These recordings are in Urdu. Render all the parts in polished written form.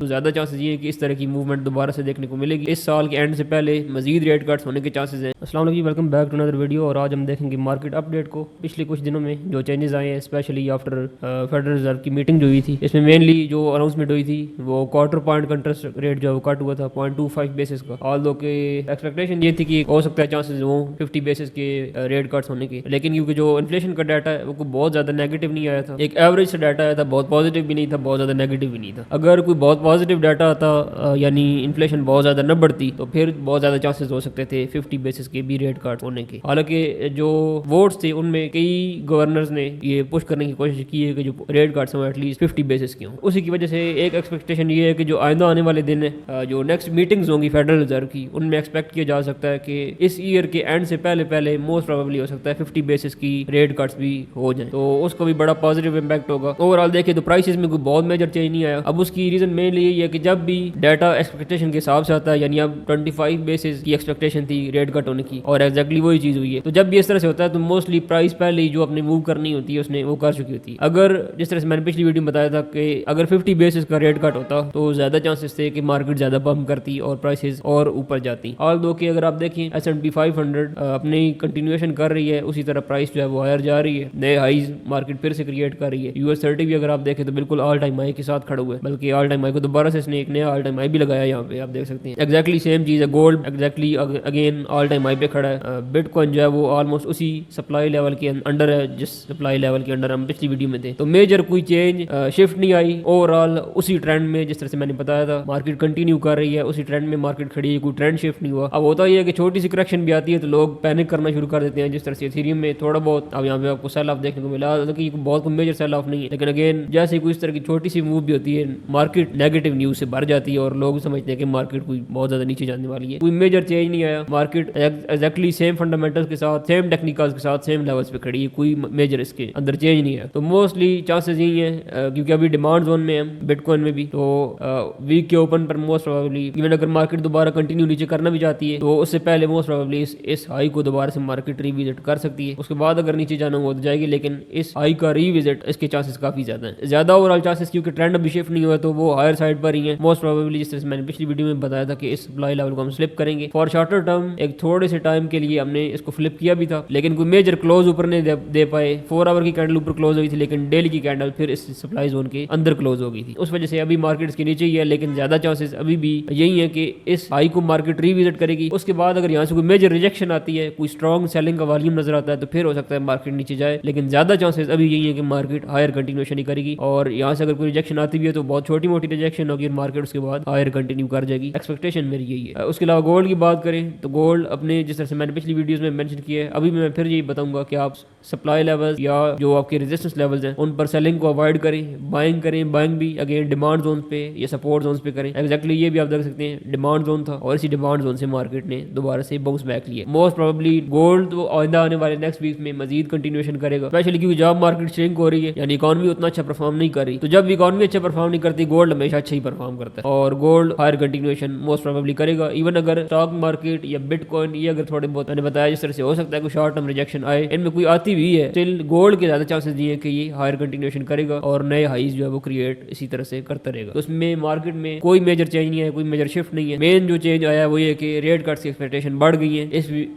تو زیادہ چانسز یہ ہے کہ اس طرح کی موومنٹ دوبارہ سے دیکھنے کو ملے گی. اس سال کے اینڈ سے پہلے مزید ریٹ کٹس ہونے کے چانسز ہیں. السلام علیکم, welcome back to another video. اور آج ہم دیکھیں گے مارکیٹ اپ ڈیٹ کو. پچھلے کچھ دنوں میں جو چینجز آئے ہیں اسپیشلی آفٹر فیڈرل ریزرو کی میٹنگ جو ہوئی تھی, اس میں مینلی جو اناؤنسمنٹ ہوئی تھی وہ کوارٹر پوائنٹ کا انٹرسٹ ریٹ جو ہے وہ کٹ ہوا تھا 0.25 بیسس کا. آل دو کہ ایکسپیکٹیشن یہ تھی کہ ہو سکتا ہے چانسز ہوں 50 بیسس کے ریٹ کٹس ہونے کے, لیکن کیونکہ جو انفلیشن کا ڈیٹا ہے وہ بہت زیادہ نیگیٹو نہیں آیا تھا. ایک ایوریج سے ڈیٹا آیا تھا, بہت پازیٹیو بھی نہیں تھا, بہت زیادہ نیگیٹو بھی نہیں تھا. اگر کوئی بہت پازیٹیو ڈیٹا آتا یعنی انفلیشن بہت زیادہ نہ بڑھتی تو پھر بہت زیادہ چانسز ہو سکتے تھے 50 بیسس کے بھی ریٹ کٹ ہونے کے. حالانکہ جو ووٹس تھے ان میں کئی گورنرز نے یہ پش کرنے کی کوشش کی ہے کہ جو ریٹ کٹس ہوں ایٹ لیسٹ 50 بیسس کے ہوں. اسی کی وجہ سے ایک ایکسپیکٹیشن یہ ہے کہ جو آئندہ آنے والے دن جو نیکسٹ میٹنگز ہوں گی فیڈرل ریزرو کی, ان میں ایکسپیکٹ کیا جا سکتا ہے کہ اس ایئر کے اینڈ سے پہلے موسٹ پروبیبلی ہو سکتا ہے 50 بیسس کی ریٹ کٹس بھی ہو جائیں, تو اس کو بھی بڑا پازیٹیو امپیکٹ ہوگا. اوور آل دیکھیں تو پرائسز میں کوئی بہت میجر چینج نہیں آیا. اب اس کی ریزن مینلی یہی ہے کہ جب بھی ڈیٹا ایکسپیکٹیشن کے حساب سے آتا ہے, یعنی اب 25 بیسز کی ایکسپیکٹیشن تھی ریٹ کٹ ہونے کی اور ایگزیکٹلی وہی چیز ہوئی ہے, تو جب بھی اس طرح سے ہوتا ہے تو موسٹلی پرائس پہلے ہی جو اپنے موو کرنی ہوتی ہے اس نے وہ کر چکی ہوتی ہے. اگر جس طرح سے میں نے پچھلی ویڈیو میں بتایا تھا کہ اگر 50 بیسز کا ریٹ کٹ ہوتا تو زیادہ چانسز تھے کہ مارکیٹ زیادہ بم کرتی اور پرائسز اور اوپر جاتی. آل دو کہ اگر آپ دیکھیں S&P 500 اپنی کنٹینیوشن کر رہی ہے, اسی طرح پرائس جو ہے وہ ہائر جا رہی ہے, نئے ہائیز مارکیٹ پھر سے کریٹ کر رہی ہے. US 30 بھی اگر آپ دیکھیں تو بالکل آل ٹائم ہائی کے ساتھ کھڑا ہوا ہے, بلکہ آل ٹائم ہائی کو دوبارہ سے اس نے ایک نیا آل ٹائم ہائی بھی لگایا. یہاں پہ آپ دیکھ سکتے ہیں ایگزیکٹلی سیم چیز ہے. Gold exactly again all time high پہ کھڑا ہے. بٹ کوائن جو ہے وہ آلموسٹ اسی سپلائی لیول کے انڈر ہے جس سپلائی لیول کے انڈر ہم پچھلی ویڈیو میں تھے. تو میجر کوئی چینج شفٹ نہیں آئی. اوور آل اسی ٹرینڈ میں جس طرح سے میں نے بتایا تھا مارکیٹ کنٹینیو کر رہی ہے, اسی ٹرینڈ میں مارکیٹ کھڑی ہے, کوئی ٹرینڈ شفٹ نہیں ہوا. اب ہوتا یہ ہے کہ چھوٹی سی کریکشن بھی آتی ہے تو لوگ پینک کرنا شروع کر دیتے ہیں, جس طرح سے ایتھیریم میں تھوڑا بہت اب یہاں پہ آپ کو سیل آف دیکھنے کو ملا, کہ بہت کوئی میجر سیل آف نہیں ہے, لیکن اگین جیسے کوئی اس طرح کی چھوٹی سی موو بھی ہوتی ہے مارکیٹ نیگیٹو نیوز سے بھر جاتی ہے اور لوگ سمجھتے ہیں کہ مارکیٹ کوئی بہت زیادہ نیچے جانے والی ہے. کوئی میجر چینج نہیں آیا. مارکیٹ ایگزیکٹلی سیم فنڈامنٹلز کے ساتھ, سیم ٹیکنیکلز کے ساتھ, سیم لیولز پہ کھڑی ہے. کوئی میجر اس کے اندر چینج نہیں ہے. تو موسٹلی چانسز یہی ہیں کیونکہ ابھی ڈیمانڈ زون میں ہیں بٹ کوائن میں بھی, تو ویک کے اوپن پر موسٹ پروبیبلی ایون اگر مارکیٹ دوبارہ کنٹینیو نیچے کرنا بھی چاہتی ہے تو اس سے پہلے موسٹ پروبیبلی اس ہائی کو دوبارہ سے مارکیٹ ری وزٹ کر سکتی ہے. اس کے بعد اگر نیچے جانا ہو تو جائے گی, لیکن اس ہائی کا ری وزٹ اس کے چانسز کافی زیادہ ہیں. زیادہ اوور آل چانسز کیونکہ ٹرینڈ ابھی شفٹ نہیں ہوا تو وہ ہائر سائڈ پر ہی ہیں موسٹ پروبیبلی. جس طرح سے میں نے پچھلی ویڈیو میں بتایا تھا کہ اس سپلائی لیول کو ہم سلپ کریں گے فار شارٹر ٹرم. ایک تھوڑے سے ٹائم کے لیے ہم نے اس کو فلپ کیا بھی تھا, لیکن کوئی میجر کلوز اوپر نہیں دے پائے. 4 آور کی کینڈل اوپر کلوز ہوئی تھی, لیکن ڈیلی کی کینڈل پھر اس سپلائی زون کے اندر کلوز ہو گئی تھی. اس وجہ سے ابھی مارکیٹ اس کے نیچے ہی ہے, لیکن زیادہ چانسز ابھی بھی یہی ہے کہ اس ہائی کو مارکیٹ ری وزٹ کرے گی. اس کے بعد اگر یہاں سے کوئی میجر ریجیکشن آتی ہے, کوئی اسٹرانگ سیلنگ کا والیوم نظر آتا ہے تو پھر ہو سکتا ہے مارکیٹ نیچے جائے, لیکن زیادہ چانسز ابھی یہی ہے کہ مارکیٹ ہائر کنٹینیوشن ہی کرے گی. اور یہاں سے اگر کوئی ریجیکشن آتی بھی ہے تو بہت چھوٹی موٹی ریجیکشن ہوگی, مارکیٹ اس کے بعد ہائر کنٹینیو کر جائے گی. ایکسپیکٹیشن میری یہی ہے. اس کے علاوہ گولڈ کی بات کریں تو گولڈ اپنے جس طرح سے میں نے پچھلی ویڈیوز میں مینشن کیا ہے, ابھی میں پھر یہی بتاؤں گا کہ آپ سپلائی لیولز یا جو آپ کے ریزسٹنس لیولز ہیں ان پر سیلنگ کو اوائڈ کریں, بائنگ کریں. بائنگ بھی اگین ڈیمانڈ زون پہ یا سپورٹ زونز پہ کریں. ایگزیکٹلی یہ بھی آپ دیکھ سکتے ہیں ڈیمانڈ زون تھا اور اسی ڈیمانڈ زون سے مارکیٹ نے دوبارہ سے باؤنس بیک لیا. موسٹ پروبیبلی گولڈ تو آئندہ آنے والے نیکسٹ ویک میں مزید کنٹینیوشن کرے گا, اسپیشلی کیونکہ جاب مارکیٹ شرنک ہو رہی ہے, یعنی اکانومی اتنا اچھا پرفارم نہیں کر رہی. تو جب اکانومی اچھا پرفارم نہیں کرتی گولڈ ہمیشہ اچھا ہی پرفارم کرتا ہے, اور gold higher continuation most probably کرے گا. ایون اگر اسٹاک مارکیٹ یا بٹ کوائن یہ اگر تھوڑے بہت میں نے بتایا جس طرح سے ہو سکتا ہے کوئی شارٹ ٹرم ریجیکشن آئے, ان میں کوئی آتی بھی ہے, اسٹل گولڈ کے زیادہ چانسز نہیں ہے کہ یہ ہائر کنٹینیوشن کرے گا اور نئے ہائیز جو ہے وہ کریٹ اسی طرح سے کرتا رہے گا. تو اس میں مارکیٹ میں کوئی میجر چینج نہیں ہے, کوئی میجر شفٹ نہیں ہے. مین جو چینج آیا ہے وہ یہ کہ ریٹ کٹس کی ایکسپیکٹیشن بڑھ گئی ہیں.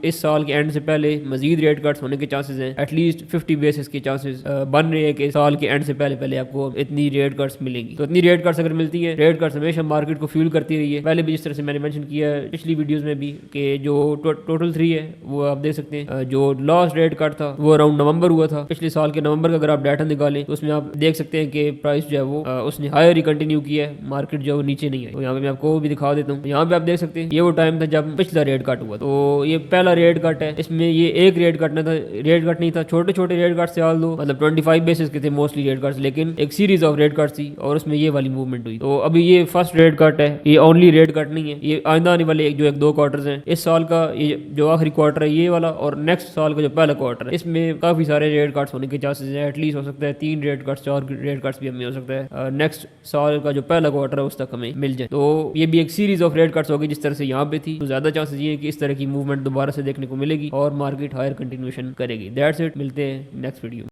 اس سال کے اینڈ سے پہلے مزید ریٹ کٹس ہونے کے چانسز ہیں, ایٹ لیسٹ 50 بیسس کے چانسز بن رہے ہیں کہ سال کے اینڈ سے پہلے آپ کو اتنی ریٹ کٹس ملیں گی. تو اتنی ریٹ کٹس اگر ملتی ہیں, ریٹ کٹس ہمیشہ مارکیٹ کو فیول کرتی رہی ہے. پہلے بھی جس طرح سے میں نے مینشن کیا ہے پچھلی ویڈیوز میں بھی کہ جو ٹوٹل 3 ہے وہ آپ دیکھ سکتے ہیں. جو لاسٹ ریٹ کٹ تھا وہ اراؤنڈ نومبر ہوا تھا, پچھلے سال کے نومبر کا اگر آپ ڈیٹا نکالیں تو اس میں آپ دیکھ سکتے ہیں کہ پرائس جو ہے وہ اس نے ہائر ہی کنٹینیو کیا ہے, مارکیٹ جو ہے وہ نیچے نہیں آئی. تو یہاں پہ میں آپ کو بھی دکھا دیتا ہوں. یہاں پہ آپ دیکھ سکتے ہیں یہ وہ ٹائم تھا جب پچھلا ریٹ کٹ ہوا. تو یہ پہلا ریٹ کٹ ہے, اس میں یہ ایک ریٹ کٹ نہیں تھا, چھوٹے چھوٹے ریٹ کٹ سے آل دو مطلب 25 بیسس کے تھے موسٹلی ریٹ کٹس, لیکن ایک سیریز آف ریٹ کٹس تھی اور اس میں یہ والی موومنٹ ہوئی. تو ابھی یہ فرسٹ ریٹ کٹ ہے, یہ اونلی ریٹ کٹ نہیں ہے. یہ آئندہ آنے والے جو 1-2 کوارٹرز ہیں, اس سال کا یہ جو آخری کوارٹر ہے یہ والا, اور نیکسٹ سال کا جو پہلا کوارٹر ہے, اس میں کافی سارے ریٹ کٹس ہونے کے چانسز ہیں. ایٹ لیسٹ ہو سکتا ہے 3 ریٹ کٹس 4 ریٹ کٹس بھی ہمیں ہو سکتا ہے نیکسٹ سال کا جو پہلا کوارٹر ہے اس تک ہمیں مل جائے. تو یہ بھی ایک سیریز آف ریٹ کٹس ہوگی جس طرح سے یہاں پہ تھی. تو زیادہ چانسز یہ ہے کہ اس طرح کی موومنٹ دوبارہ سے دیکھنے کو ملے گی اور مارکیٹ ہائر کنٹینیوشن کرے گی. دیٹس اٹ, ملتے ہیں نیکسٹ ویڈیو.